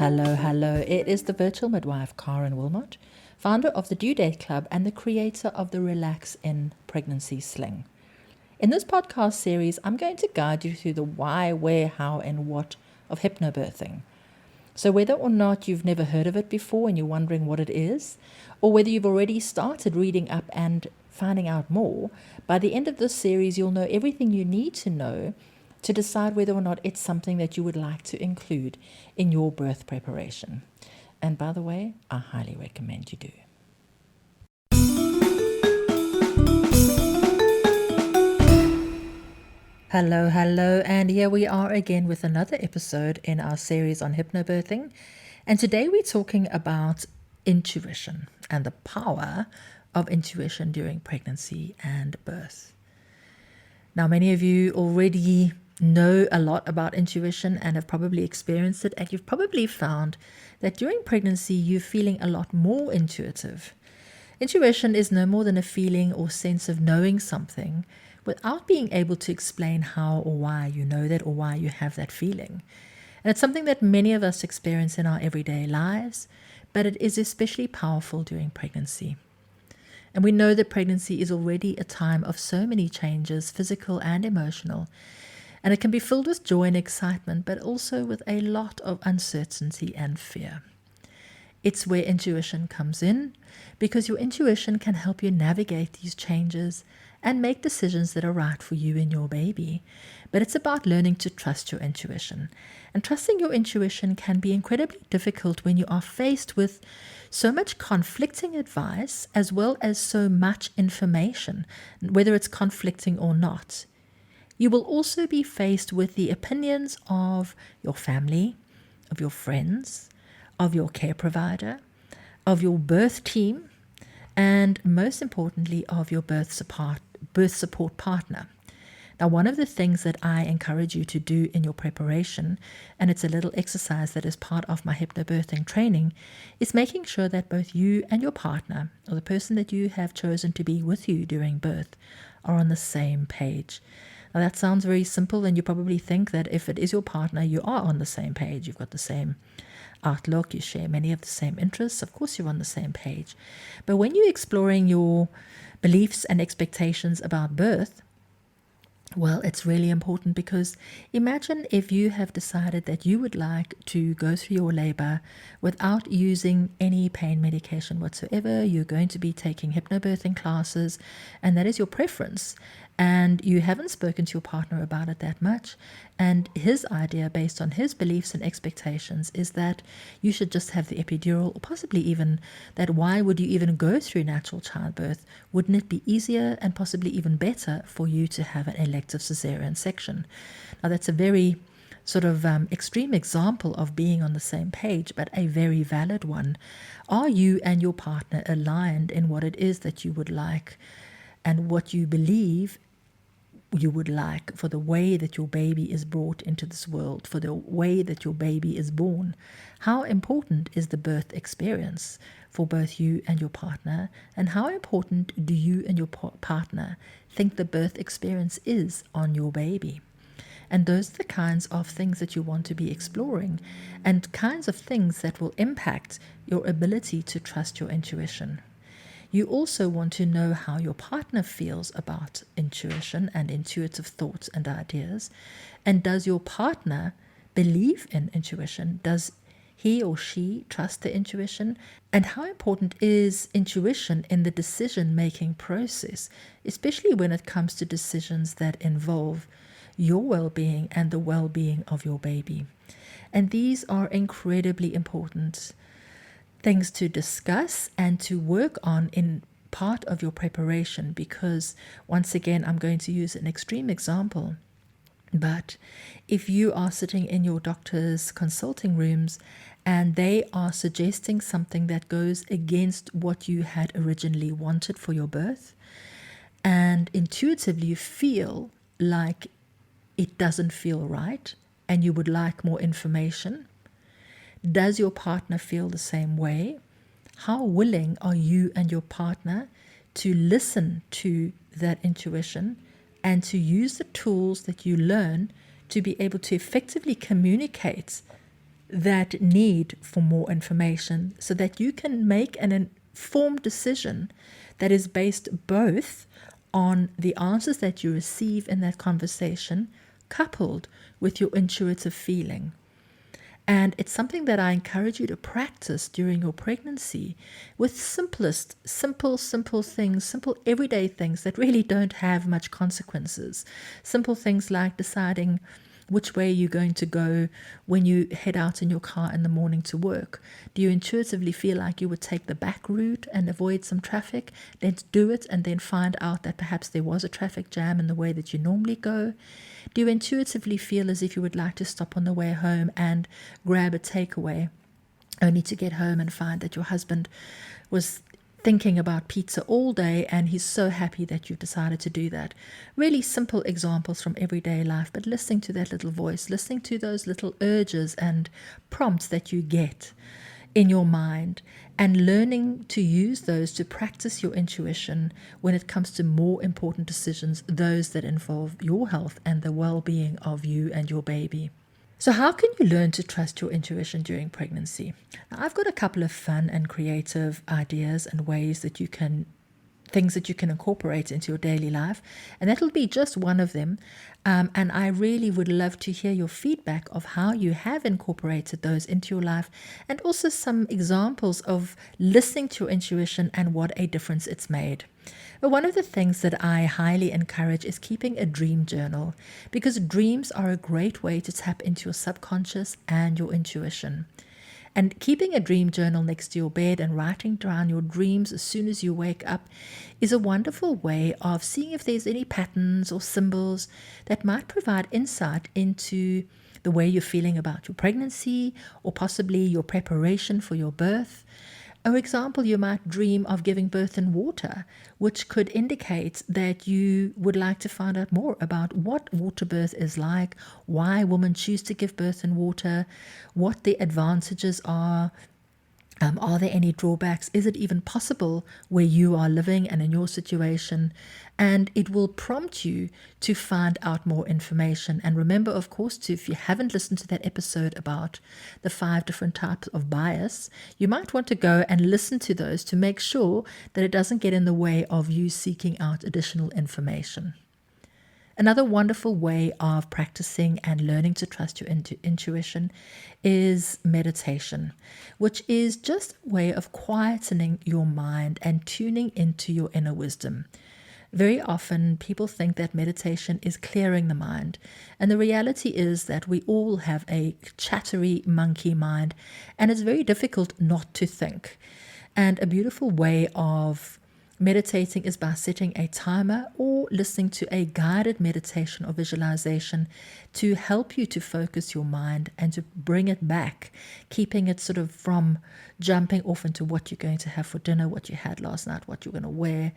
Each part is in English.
Hello, hello. It is the virtual midwife, Karen Wilmot, founder of the Due Date Club and the creator of the Relax in Pregnancy Sling. In this podcast series, I'm going to guide you through the why, where, how, and what of hypnobirthing. So whether or not you've never heard of it before and you're wondering what it is, or whether you've already started reading up and finding out more, by the end of this series, you'll know everything you need to know to decide whether or not it's something that you would like to include in your birth preparation. And by the way, I highly recommend you do. Hello, hello, and here we are again with another episode in our series on hypnobirthing. And today we're talking about intuition and the power of intuition during pregnancy and birth. Now, many of you already know a lot about intuition and have probably experienced it, and you've probably found that during pregnancy you're feeling a lot more intuitive. Intuition is no more than a feeling or sense of knowing something without being able to explain how or why you know that or why you have that feeling. And it's something that many of us experience in our everyday lives, but it is especially powerful during pregnancy. And we know that pregnancy is already a time of so many changes, physical and emotional, and it can be filled with joy and excitement, but also with a lot of uncertainty and fear. It's where intuition comes in, because your intuition can help you navigate these changes and make decisions that are right for you and your baby. But it's about learning to trust your intuition. And trusting your intuition can be incredibly difficult when you are faced with so much conflicting advice as well as so much information, whether it's conflicting or not. You will also be faced with the opinions of your family, of your friends, of your care provider, of your birth team, and most importantly, of your birth support partner. Now, one of the things that I encourage you to do in your preparation, and it's a little exercise that is part of my hypnobirthing training, is making sure that both you and your partner, or the person that you have chosen to be with you during birth, are on the same page. Now, that sounds very simple, and you probably think that if it is your partner, you are on the same page. You've got the same outlook, you share many of the same interests. Of course, you're on the same page. But when you're exploring your beliefs and expectations about birth, well, it's really important, because imagine if you have decided that you would like to go through your labor without using any pain medication whatsoever. You're going to be taking hypnobirthing classes, and that is your preference. And you haven't spoken to your partner about it that much. And his idea, based on his beliefs and expectations, is that you should just have the epidural, or possibly even that why would you even go through natural childbirth? Wouldn't it be easier and possibly even better for you to have an elective cesarean section? Now, that's a very sort of extreme example of being on the same page, but a very valid one. Are you and your partner aligned in what it is that you would like and what you believe you would like for the way that your baby is brought into this world, for the way that your baby is born? How important is the birth experience for both you and your partner? And how important do you and your partner think the birth experience is on your baby? And those are the kinds of things that you want to be exploring, and kinds of things that will impact your ability to trust your intuition. You also want to know how your partner feels about intuition and intuitive thoughts and ideas. And does your partner believe in intuition? Does he or she trust the intuition? And how important is intuition in the decision-making process, especially when it comes to decisions that involve your well-being and the well-being of your baby? And these are incredibly important things to discuss and to work on in part of your preparation, because once again, I'm going to use an extreme example. But if you are sitting in your doctor's consulting rooms and they are suggesting something that goes against what you had originally wanted for your birth, and intuitively you feel like it doesn't feel right and you would like more information, does your partner feel the same way? How willing are you and your partner to listen to that intuition and to use the tools that you learn to be able to effectively communicate that need for more information so that you can make an informed decision that is based both on the answers that you receive in that conversation, coupled with your intuitive feeling. And it's something that I encourage you to practice during your pregnancy with simple things, simple everyday things that really don't have much consequences. Simple things like deciding which way you're going to go when you head out in your car in the morning to work. Do you intuitively feel like you would take the back route and avoid some traffic? Let's do it and then find out that perhaps there was a traffic jam in the way that you normally go. Do you intuitively feel as if you would like to stop on the way home and grab a takeaway, only to get home and find that your husband was thinking about pizza all day and he's so happy that you've decided to do that? Really simple examples from everyday life, but listening to that little voice, listening to those little urges and prompts that you get in your mind, and learning to use those to practice your intuition when it comes to more important decisions, those that involve your health and the well-being of you and your baby. So how can you learn to trust your intuition during pregnancy? Now, I've got a couple of fun and creative ideas and ways that you can things that you can incorporate into your daily life, and that'll be just one of them. And I really would love to hear your feedback of how you have incorporated those into your life, and also some examples of listening to your intuition and what a difference it's made. But one of the things that I highly encourage is keeping a dream journal, because dreams are a great way to tap into your subconscious and your intuition. And keeping a dream journal next to your bed and writing down your dreams as soon as you wake up is a wonderful way of seeing if there's any patterns or symbols that might provide insight into the way you're feeling about your pregnancy, or possibly your preparation for your birth. For example, you might dream of giving birth in water, which could indicate that you would like to find out more about what water birth is like, why women choose to give birth in water, what the advantages are. Are there any drawbacks? Is it even possible where you are living and in your situation? And it will prompt you to find out more information. And remember, of course, if you haven't listened to that episode about the 5 different types of bias, you might want to go and listen to those to make sure that it doesn't get in the way of you seeking out additional information. Another wonderful way of practicing and learning to trust your intuition is meditation, which is just a way of quietening your mind and tuning into your inner wisdom. Very often people think that meditation is clearing the mind, and the reality is that we all have a chattery monkey mind, and it's very difficult not to think. And a beautiful way of meditating is by setting a timer or listening to a guided meditation or visualization to help you to focus your mind and to bring it back, keeping it sort of from jumping off into what you're going to have for dinner, what you had last night, what you're going to wear.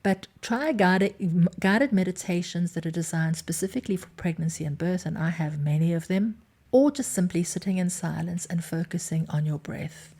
But try guided meditations that are designed specifically for pregnancy and birth, and I have many of them, or just simply sitting in silence and focusing on your breath.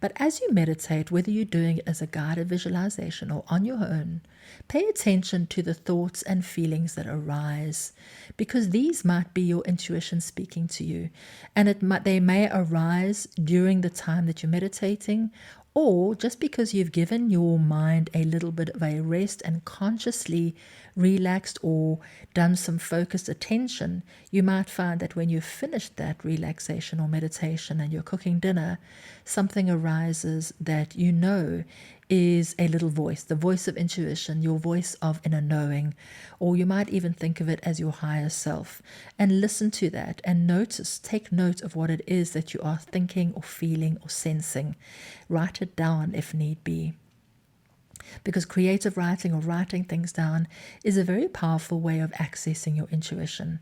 But as you meditate, whether you're doing it as a guided visualization or on your own, pay attention to the thoughts and feelings that arise, because these might be your intuition speaking to you, and they may arise during the time that you're meditating, or just because you've given your mind a little bit of a rest and consciously relaxed or done some focused attention, you might find that when you've finished that relaxation or meditation and you're cooking dinner, something arises that you know is a little voice, the voice of intuition, your voice of inner knowing, or you might even think of it as your higher self, and listen to that and take note of what it is that you are thinking or feeling or sensing. Write it down if need be. Because creative writing or writing things down is a very powerful way of accessing your intuition.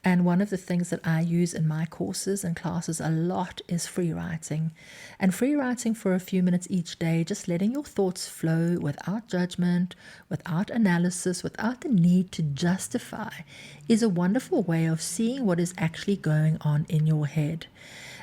And one of the things that I use in my courses and classes a lot is free writing. And free writing for a few minutes each day, just letting your thoughts flow without judgment, without analysis, without the need to justify, is a wonderful way of seeing what is actually going on in your head.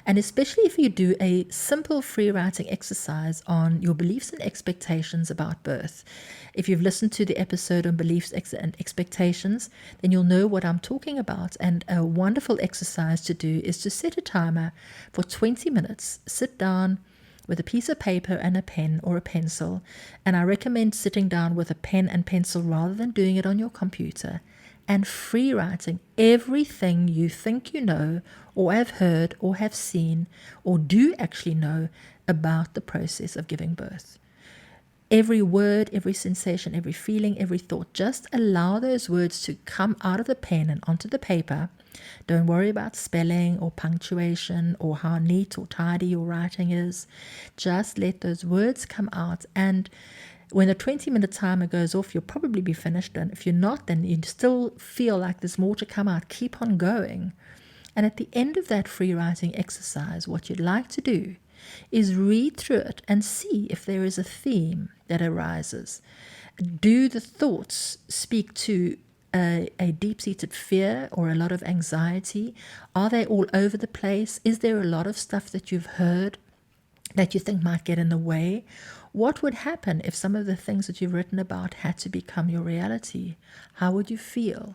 And especially if you do a simple free writing exercise on your beliefs and expectations about birth. If you've listened to the episode on beliefs and expectations, then you'll know what I'm talking about. And a wonderful exercise to do is to set a timer for 20 minutes. Sit down with a piece of paper and a pen or a pencil. And I recommend sitting down with a pen and pencil rather than doing it on your computer, and free writing everything you think you know or have heard or have seen or do actually know about the process of giving birth. Every word, every sensation, every feeling, every thought, just allow those words to come out of the pen and onto the paper. Don't worry about spelling or punctuation or how neat or tidy your writing is. Just let those words come out, and when the 20-minute timer goes off, you'll probably be finished. And if you're not, then you still feel like there's more to come out. Keep on going. And at the end of that free writing exercise, what you'd like to do is read through it and see if there is a theme that arises. Do the thoughts speak to a deep-seated fear or a lot of anxiety? Are they all over the place? Is there a lot of stuff that you've heard that you think might get in the way? What would happen if some of the things that you've written about had to become your reality? How would you feel?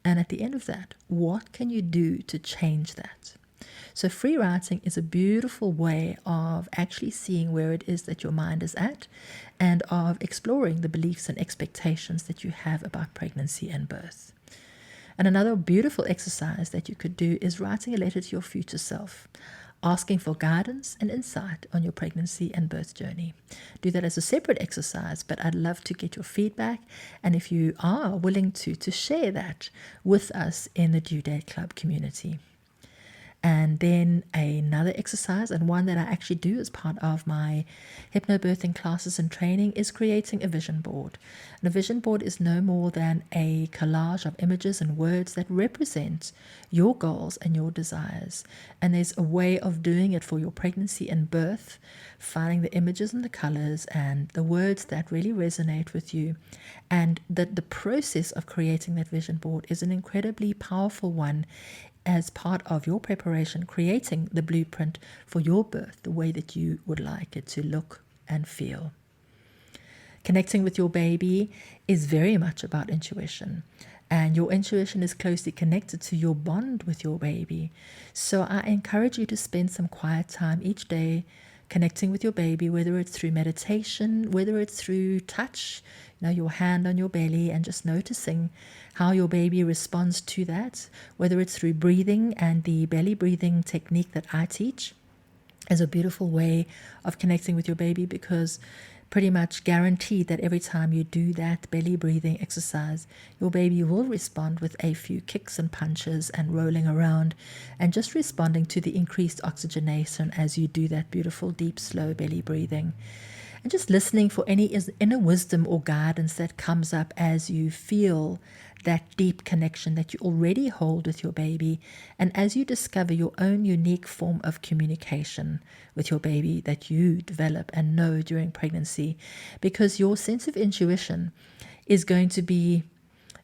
And at the end of that, what can you do to change that? So free writing is a beautiful way of actually seeing where it is that your mind is at, and of exploring the beliefs and expectations that you have about pregnancy and birth. And another beautiful exercise that you could do is writing a letter to your future self, asking for guidance and insight on your pregnancy and birth journey. Do that as a separate exercise, but I'd love to get your feedback, and if you are willing to share that with us in the Due Date Club community. And then another exercise, and one that I actually do as part of my hypnobirthing classes and training, is creating a vision board. And a vision board is no more than a collage of images and words that represent your goals and your desires. And there's a way of doing it for your pregnancy and birth, finding the images and the colors and the words that really resonate with you. And that the process of creating that vision board is an incredibly powerful one as part of your preparation, creating the blueprint for your birth, the way that you would like it to look and feel. Connecting with your baby is very much about intuition, and your intuition is closely connected to your bond with your baby. So I encourage you to spend some quiet time each day connecting with your baby, whether it's through meditation, whether it's through touch, your hand on your belly, and just noticing how your baby responds to that, whether it's through breathing, and the belly breathing technique that I teach is a beautiful way of connecting with your baby, because pretty much guaranteed that every time you do that belly breathing exercise, your baby will respond with a few kicks and punches and rolling around, and just responding to the increased oxygenation as you do that beautiful, deep, slow belly breathing. And just listening for any inner wisdom or guidance that comes up as you feel that deep connection that you already hold with your baby, and as you discover your own unique form of communication with your baby that you develop and know during pregnancy, because your sense of intuition is going to be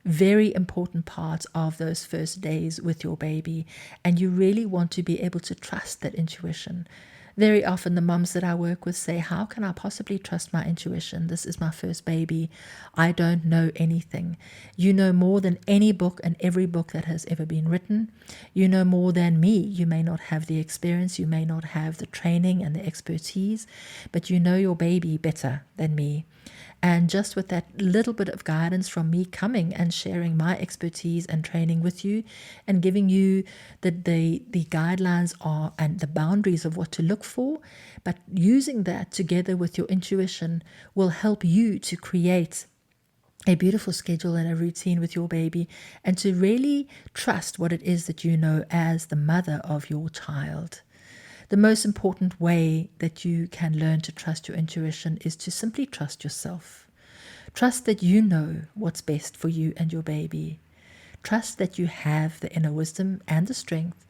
very important part of those first days with your baby, and you really want to be able to trust that intuition. Very often the mums that I work with say, how can I possibly trust my intuition? This is my first baby. I don't know anything. You know more than any book and every book that has ever been written. You know more than me. You may not have the experience. You may not have the training and the expertise, but you know your baby better than me. And just with that little bit of guidance from me coming and sharing my expertise and training with you, and giving you the guidelines are and the boundaries of what to look for, but using that together with your intuition will help you to create a beautiful schedule and a routine with your baby, and to really trust what it is that you know as the mother of your child. The most important way that you can learn to trust your intuition is to simply trust yourself. Trust that you know what's best for you and your baby. Trust that you have the inner wisdom and the strength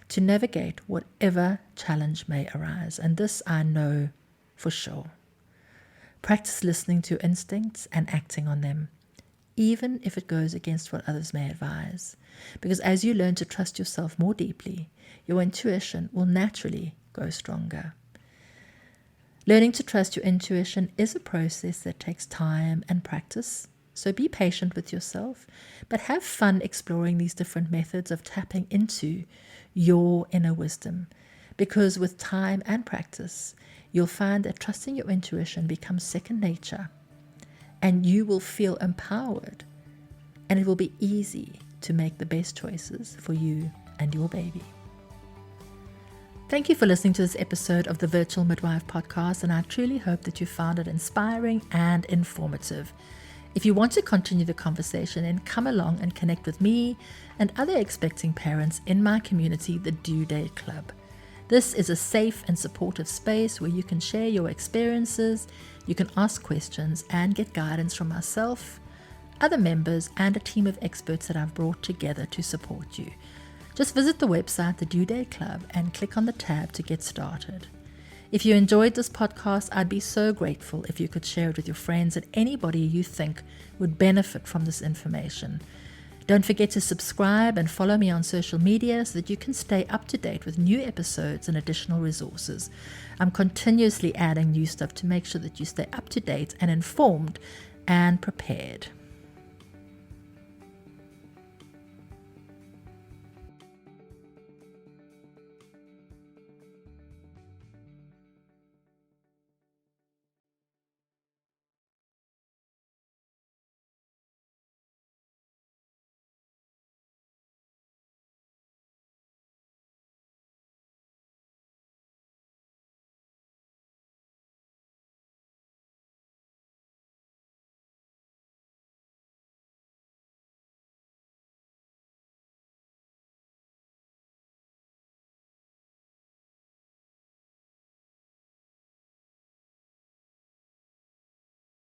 to navigate whatever challenge may arise. And this I know for sure. Practice listening to your instincts and acting on them, even if it goes against what others may advise. Because as you learn to trust yourself more deeply, your intuition will naturally grow stronger. Learning to trust your intuition is a process that takes time and practice. So be patient with yourself, but have fun exploring these different methods of tapping into your inner wisdom. Because with time and practice, you'll find that trusting your intuition becomes second nature, and you will feel empowered, and it will be easy to make the best choices for you and your baby. Thank you for listening to this episode of the Virtual Midwife podcast, and I truly hope that you found it inspiring and informative. If you want to continue the conversation, then come along and connect with me and other expecting parents in my community, the Due Date Club. This is a safe and supportive space where you can share your experiences, you can ask questions, and get guidance from myself, other members, and a team of experts that I've brought together to support you. Just visit the website, the Due Date Club, and click on the tab to get started. If you enjoyed this podcast, I'd be so grateful if you could share it with your friends and anybody you think would benefit from this information. Don't forget to subscribe and follow me on social media so that you can stay up to date with new episodes and additional resources. I'm continuously adding new stuff to make sure that you stay up to date and informed and prepared.